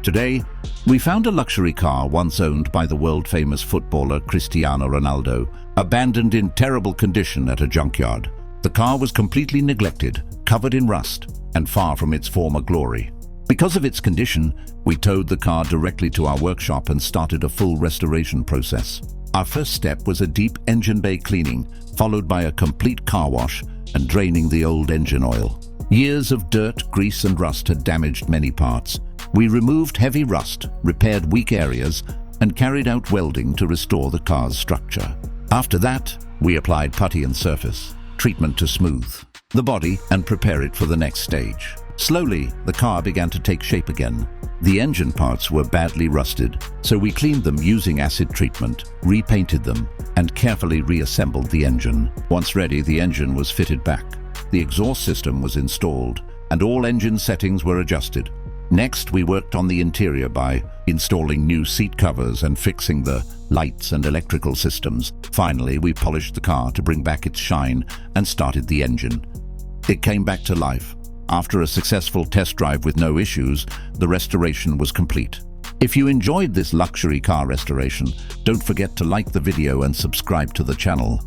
Today, we found a luxury car once owned by the world-famous footballer Cristiano Ronaldo, abandoned in terrible condition at a junkyard. The car was completely neglected, covered in rust, and far from its former glory. Because of its condition, we towed the car directly to our workshop and started a full restoration process. Our first step was a deep engine bay cleaning, followed by a complete car wash and draining the old engine oil. Years of dirt, grease and rust had damaged many parts. We removed heavy rust, repaired weak areas, and carried out welding to restore the car's structure. After that, we applied putty and surface treatment to smooth the body and prepare it for the next stage. Slowly, the car began to take shape again. The engine parts were badly rusted, so we cleaned them using acid treatment, repainted them, and carefully reassembled the engine. Once ready, the engine was fitted back. The exhaust system was installed, and all engine settings were adjusted. Next, we worked on the interior by installing new seat covers and fixing the lights and electrical systems. Finally, we polished the car to bring back its shine and started the engine. It came back to life. After a successful test drive with no issues, the restoration was complete. If you enjoyed this luxury car restoration, don't forget to like the video and subscribe to the channel.